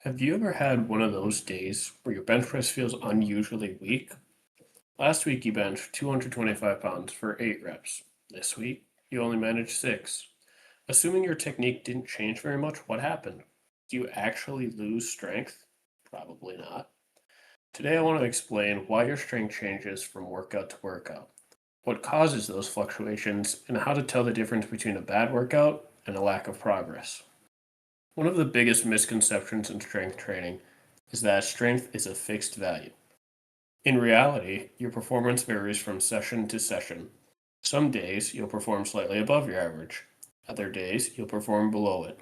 Have you ever had one of those days where your bench press feels unusually weak? Last week you benched 225 pounds for 8 reps. This week you only managed 6. Assuming your technique didn't change very much, what happened? Do you actually lose strength? Probably not. Today I want to explain why your strength changes from workout to workout, what causes those fluctuations, and how to tell the difference between a bad workout and a lack of progress. One of the biggest misconceptions in strength training is that strength is a fixed value. In reality, your performance varies from session to session. Some days you'll perform slightly above your average, other days you'll perform below it.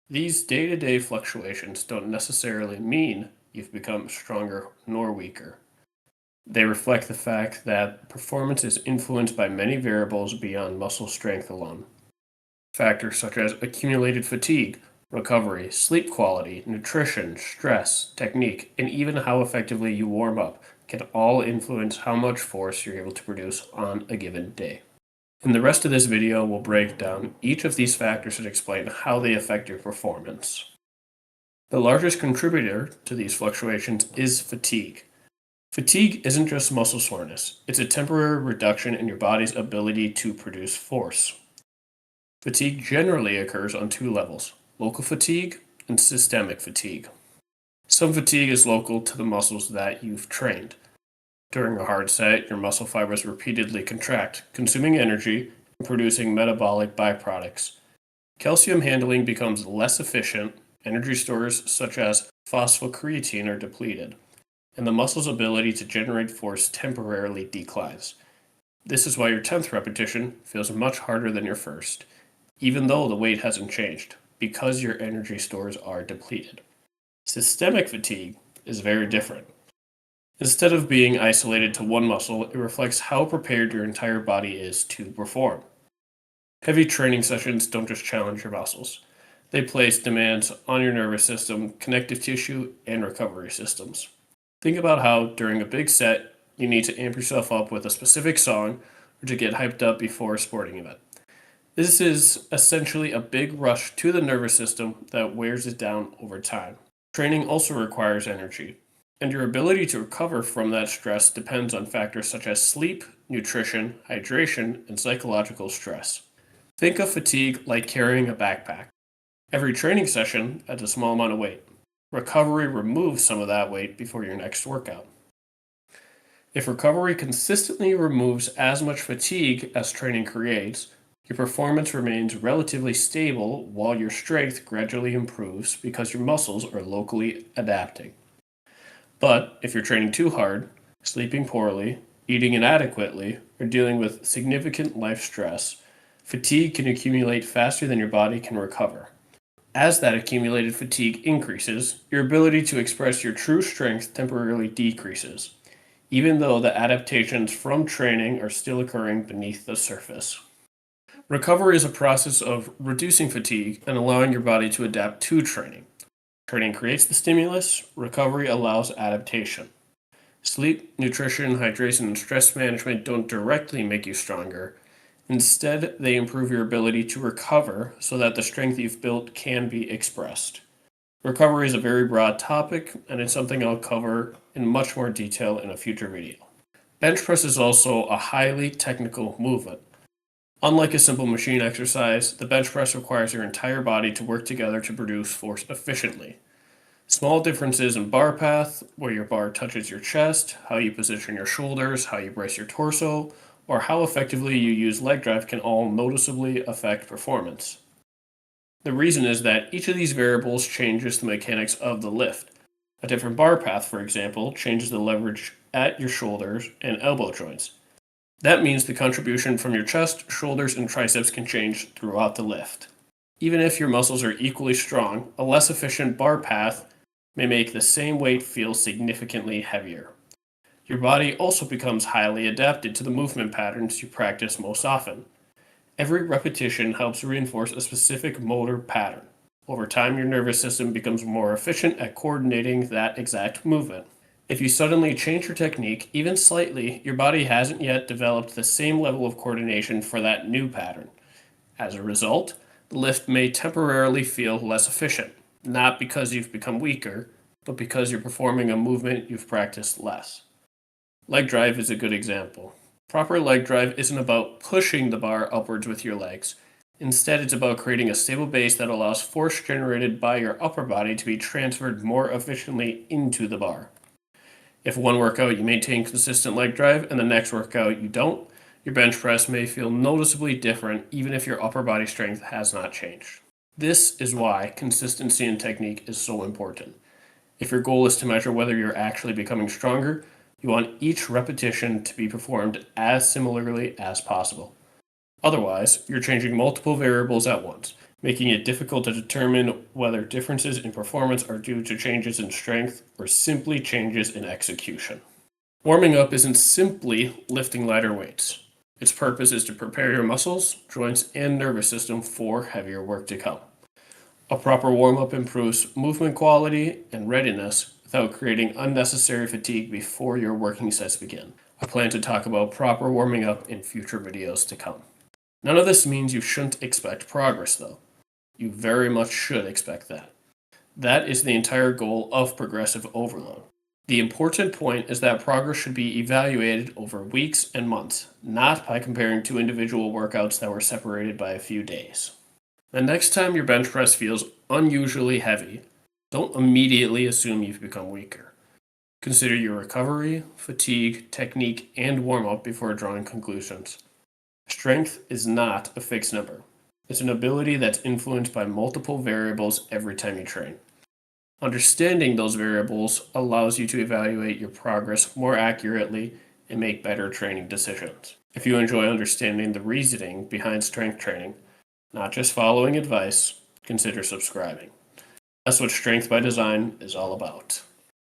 These day to day fluctuations don't necessarily mean you've become stronger nor weaker. They reflect the fact that performance is influenced by many variables beyond muscle strength alone. Factors such as accumulated fatigue, recovery, sleep quality, nutrition, stress, technique, and even how effectively you warm up can all influence how much force you're able to produce on a given day. In the rest of this video, we'll break down each of these factors and explain how they affect your performance. The largest contributor to these fluctuations is fatigue. Fatigue isn't just muscle soreness, it's a temporary reduction in your body's ability to produce force. Fatigue generally occurs on two levels: local fatigue and systemic fatigue. Some fatigue is local to the muscles that you've trained. During a hard set, your muscle fibers repeatedly contract, consuming energy and producing metabolic byproducts. Calcium handling becomes less efficient, energy stores such as phosphocreatine are depleted, and the muscle's ability to generate force temporarily declines. This is why your 10th repetition feels much harder than your first, even though the weight hasn't changed, because your energy stores are depleted. Systemic fatigue is very different. Instead of being isolated to one muscle, it reflects how prepared your entire body is to perform. Heavy training sessions don't just challenge your muscles, they place demands on your nervous system, connective tissue, and recovery systems. Think about how, during a big set, you need to amp yourself up with a specific song or to get hyped up before a sporting event. This is essentially a big rush to the nervous system that wears it down over time. Training also requires energy, and your ability to recover from that stress depends on factors such as sleep, nutrition, hydration, and psychological stress. Think of fatigue like carrying a backpack. Every training session adds a small amount of weight. Recovery removes some of that weight before your next workout. If recovery consistently removes as much fatigue as training creates, your performance remains relatively stable while your strength gradually improves because your muscles are locally adapting. But if you're training too hard, sleeping poorly, eating inadequately, or dealing with significant life stress, fatigue can accumulate faster than your body can recover. As that accumulated fatigue increases, your ability to express your true strength temporarily decreases, even though the adaptations from training are still occurring beneath the surface. Recovery is a process of reducing fatigue and allowing your body to adapt to training. Training creates the stimulus, recovery allows adaptation. Sleep, nutrition, hydration, and stress management don't directly make you stronger. Instead, they improve your ability to recover so that the strength you've built can be expressed. Recovery is a very broad topic, and it's something I'll cover in much more detail in a future video. Bench press is also a highly technical movement. Unlike a simple machine exercise, the bench press requires your entire body to work together to produce force efficiently. Small differences in bar path, where your bar touches your chest, how you position your shoulders, how you brace your torso, or how effectively you use leg drive can all noticeably affect performance. The reason is that each of these variables changes the mechanics of the lift. A different bar path, for example, changes the leverage at your shoulders and elbow joints. That means the contribution from your chest, shoulders, and triceps can change throughout the lift. Even if your muscles are equally strong, a less efficient bar path may make the same weight feel significantly heavier. Your body also becomes highly adapted to the movement patterns you practice most often. Every repetition helps reinforce a specific motor pattern. Over time, your nervous system becomes more efficient at coordinating that exact movement. If you suddenly change your technique, even slightly, your body hasn't yet developed the same level of coordination for that new pattern. As a result, the lift may temporarily feel less efficient. not because you've become weaker, but because you're performing a movement you've practiced less. Leg drive is a good example. Proper leg drive isn't about pushing the bar upwards with your legs. Instead, it's about creating a stable base that allows force generated by your upper body to be transferred more efficiently into the bar. If one workout you maintain consistent leg drive and the next workout you don't, your bench press may feel noticeably different even if your upper body strength has not changed. This is why consistency and technique is so important. If your goal is to measure whether you're actually becoming stronger, you want each repetition to be performed as similarly as possible. Otherwise, you're changing multiple variables at once, making it difficult to determine whether differences in performance are due to changes in strength or simply changes in execution. Warming up isn't simply lifting lighter weights. Its purpose is to prepare your muscles, joints, and nervous system for heavier work to come. A proper warm-up improves movement quality and readiness without creating unnecessary fatigue before your working sets begin. I plan to talk about proper warming up in future videos to come. None of this means you shouldn't expect progress, though. You very much should expect that. That is the entire goal of progressive overload. The important point is that progress should be evaluated over weeks and months, not by comparing two individual workouts that were separated by a few days. The next time your bench press feels unusually heavy, don't immediately assume you've become weaker. Consider your recovery, fatigue, technique, and warm-up before drawing conclusions. Strength is not a fixed number. It's an ability that's influenced by multiple variables every time you train. Understanding those variables allows you to evaluate your progress more accurately and make better training decisions. If you enjoy understanding the reasoning behind strength training, not just following advice, consider subscribing. That's what Strength by Design is all about.